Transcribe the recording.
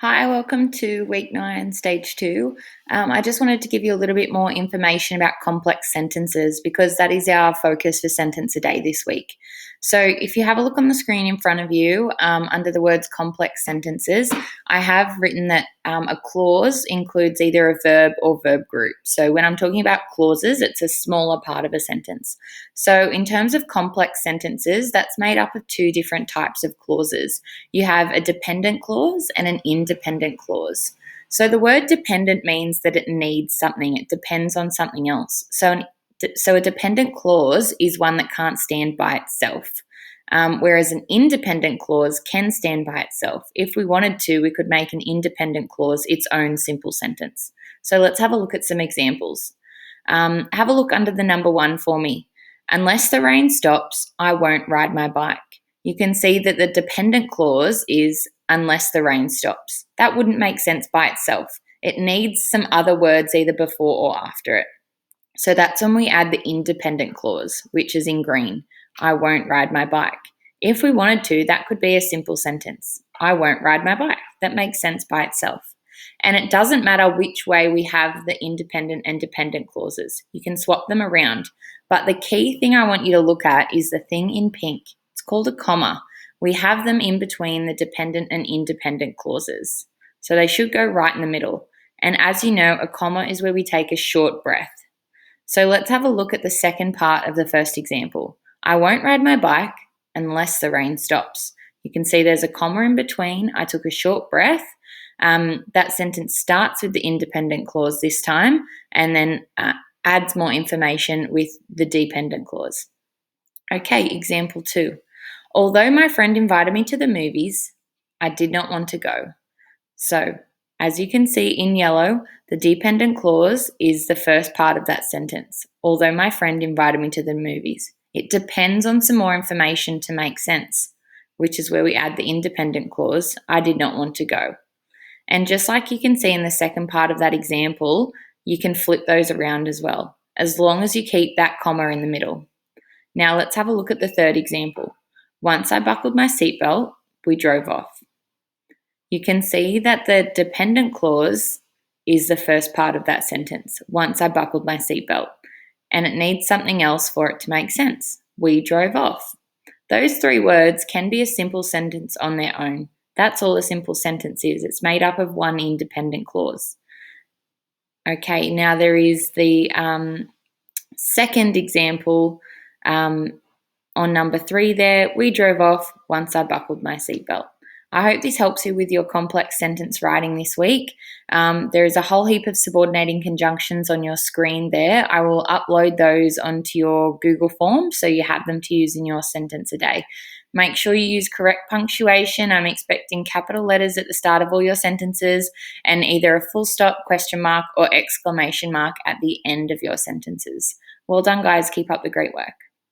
Hi, welcome to week 9, stage 2. I just wanted to give you a little bit more information about complex sentences because that is our focus for Sentence a Day this week. So, if you have a look on the screen in front of you, under the words complex sentences, I have written that a clause includes either a verb or verb group. So, when I'm talking about clauses, it's a smaller part of a sentence. So, in terms of complex sentences, that's made up of two different types of clauses. You have a dependent clause and an independent clause. So the word dependent means that it needs something, it depends on something else. So a dependent clause is one that can't stand by itself. Whereas an independent clause can stand by itself. If we wanted to, we could make an independent clause its own simple sentence. So let's have a look at some examples. Have a look under the number 1 for me. Unless the rain stops, I won't ride my bike. You can see that the dependent clause is unless the rain stops. That wouldn't make sense by itself. It needs some other words either before or after it. So that's when we add the independent clause, which is in green. I won't ride my bike. If we wanted to, that could be a simple sentence. I won't ride my bike. That makes sense by itself. And it doesn't matter which way we have the independent and dependent clauses. You can swap them around. But the key thing I want you to look at is the thing in pink. It's called a comma. We have them in between the dependent and independent clauses. So they should go right in the middle. And as you know, a comma is where we take a short breath. So let's have a look at the second part of the first example. I won't ride my bike unless the rain stops. You can see there's a comma in between. I took a short breath. That sentence starts with the independent clause this time and then adds more information with the dependent clause. Okay, example 2. Although my friend invited me to the movies, I did not want to go. So, as you can see in yellow, the dependent clause is the first part of that sentence. Although my friend invited me to the movies. It depends on some more information to make sense, which is where we add the independent clause, I did not want to go. And just like you can see in the second part of that example, you can flip those around as well, as long as you keep that comma in the middle. Now let's have a look at the third example. Once I buckled my seatbelt, we drove off. You can see that the dependent clause is the first part of that sentence, once I buckled my seatbelt, and it needs something else for it to make sense. We drove off. Those 3 words can be a simple sentence on their own. That's all a simple sentence is. It's made up of one independent clause. Okay, now there is the second example on number 3 there. We drove off once I buckled my seatbelt. I hope this helps you with your complex sentence writing this week. There is a whole heap of subordinating conjunctions on your screen there. I will upload those onto your Google form so you have them to use in your sentence a day. Make sure you use correct punctuation. I'm expecting capital letters at the start of all your sentences and either a full stop, question mark, or exclamation mark at the end of your sentences. Well done, guys. Keep up the great work.